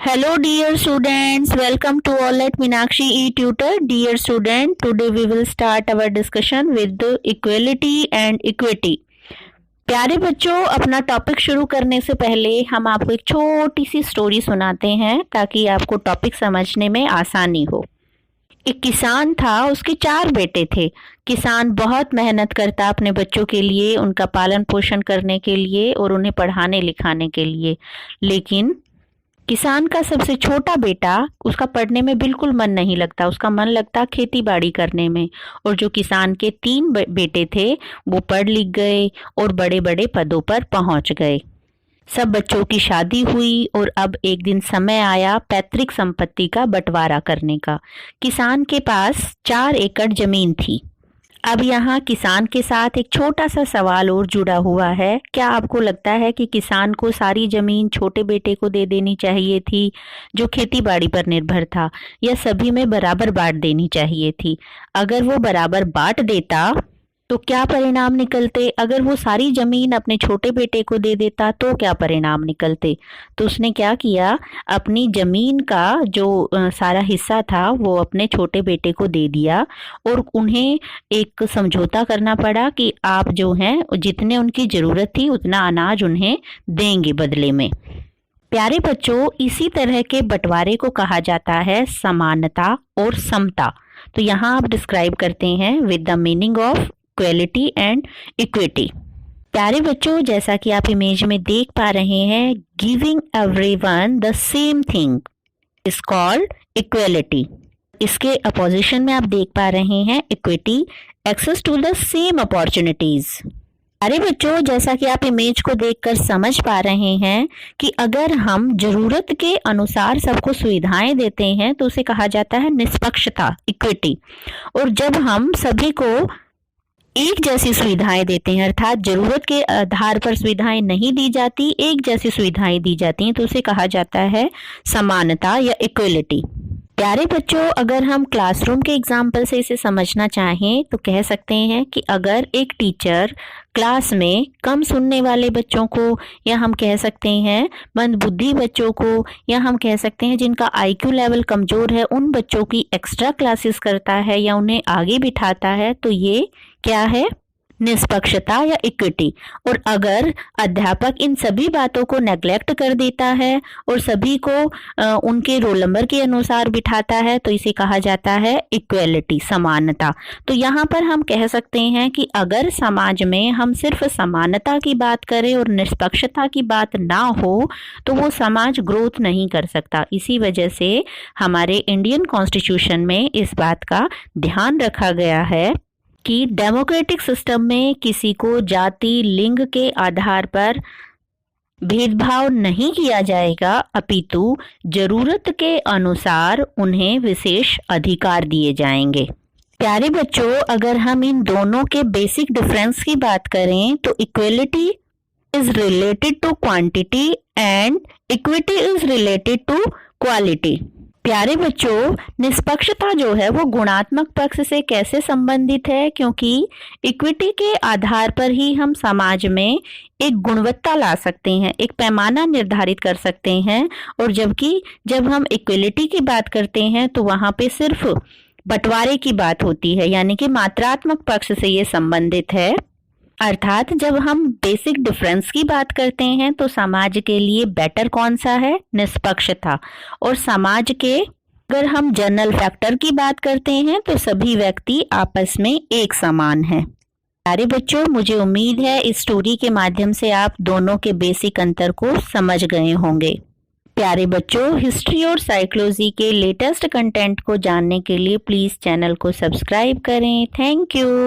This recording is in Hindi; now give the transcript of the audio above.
Hello dear students, welcome to all at Meenakshi e-tutor. Dear student, today we will start our discussion with the equality and equity. प्यारे बच्चों, अपना टॉपिक शुरू करने से पहले हम आपको एक छोटी सी स्टोरी सुनाते हैं ताकि आपको टॉपिक समझने में आसानी हो। एक किसान था, उसके 4 बेटे थे। किसान बहुत मेहनत करता अपने बच्चों के लिए, उनका पालन पोषण करने के लिए और उन्हें पढ़ाने लिखाने के लिए। लेकिन किसान का सबसे छोटा बेटा, उसका पढ़ने में बिल्कुल मन नहीं लगता, उसका मन लगता खेती बाड़ी करने में। और जो किसान के 3 बेटे थे वो पढ़ लिख गए और बड़े बड़े पदों पर पहुंच गए। सब बच्चों की शादी हुई और अब एक दिन समय आया पैतृक संपत्ति का बंटवारा करने का। किसान के पास 4 एकड़ जमीन थी। अब यहाँ किसान के साथ एक छोटा सा सवाल और जुड़ा हुआ है। क्या आपको लगता है कि किसान को सारी जमीन छोटे बेटे को दे देनी चाहिए थी जो खेती बाड़ी पर निर्भर था, या सभी में बराबर बांट देनी चाहिए थी? अगर वो बराबर बांट देता तो क्या परिणाम निकलते? अगर वो सारी जमीन अपने छोटे बेटे को दे देता तो क्या परिणाम निकलते? तो उसने क्या किया, अपनी जमीन का जो सारा हिस्सा था वो अपने छोटे बेटे को दे दिया और उन्हें एक समझौता करना पड़ा कि आप जो हैं जितने उनकी जरूरत थी उतना अनाज उन्हें देंगे बदले में। प्यारे बच्चों, इसी तरह के बंटवारे को कहा जाता है समानता और समता। तो यहाँ आप डिस्क्राइब करते हैं with the meaning of equality and equity. प्यारे बच्चों, जैसा कि आप इमेज में देख पा रहे हैं, giving everyone the same thing is called equality. इसके अपोजिशन में आप देख पा रहे हैं equity, access to the same opportunities. प्यारे बच्चों, जैसा कि आप इमेज को देखकर समझ पा रहे हैं कि अगर हम जरूरत के अनुसार सबको सुविधाएं देते हैं तो उसे कहा जाता है निष्पक्षता, इक्विटी। और जब हम सभी को एक जैसी सुविधाएं देते हैं, अर्थात जरूरत के आधार पर सुविधाएं नहीं दी जाती, एक जैसी सुविधाएं दी जाती हैं, तो उसे कहा जाता है समानता या इक्वलिटी। प्यारे बच्चों, अगर हम क्लासरूम के एग्जाम्पल से इसे समझना चाहें तो कह सकते हैं कि अगर एक टीचर क्लास में कम सुनने वाले बच्चों को, या हम कह सकते हैं मंदबुद्धि बच्चों को, या हम कह सकते हैं जिनका IQ लेवल कमजोर है, उन बच्चों की एक्स्ट्रा क्लासेस करता है या उन्हें आगे बिठाता है, तो ये क्या है? निष्पक्षता या इक्विटी। और अगर अध्यापक इन सभी बातों को नेग्लेक्ट कर देता है और सभी को उनके रोल नंबर के अनुसार बिठाता है तो इसे कहा जाता है इक्वलिटी, समानता। तो यहाँ पर हम कह सकते हैं कि अगर समाज में हम सिर्फ समानता की बात करें और निष्पक्षता की बात ना हो तो वो समाज ग्रोथ नहीं कर सकता। इसी वजह से हमारे इंडियन कॉन्स्टिट्यूशन में इस बात का ध्यान रखा गया है कि डेमोक्रेटिक सिस्टम में किसी को जाति, लिंग के आधार पर भेदभाव नहीं किया जाएगा, अपितु जरूरत के अनुसार उन्हें विशेष अधिकार दिए जाएंगे। प्यारे बच्चों, अगर हम इन दोनों के बेसिक डिफरेंस की बात करें तो equality is related to quantity and equity is related to quality. प्यारे बच्चों, निष्पक्षता जो है वो गुणात्मक पक्ष से कैसे संबंधित है? क्योंकि इक्विटी के आधार पर ही हम समाज में एक गुणवत्ता ला सकते हैं, एक पैमाना निर्धारित कर सकते हैं। और जबकि जब हम इक्विलिटी की बात करते हैं तो वहां पे सिर्फ बंटवारे की बात होती है, यानी कि मात्रात्मक पक्ष से ये संबंधित है। अर्थात जब हम बेसिक डिफरेंस की बात करते हैं तो समाज के लिए बेटर कौन सा है? निष्पक्षता। और समाज के अगर हम जनरल फैक्टर की बात करते हैं तो सभी व्यक्ति आपस में एक समान हैं। प्यारे बच्चों, मुझे उम्मीद है इस स्टोरी के माध्यम से आप दोनों के बेसिक अंतर को समझ गए होंगे। प्यारे बच्चों, हिस्ट्री और साइकोलॉजी के लेटेस्ट कंटेंट को जानने के लिए प्लीज चैनल को सब्सक्राइब करें। Thank you.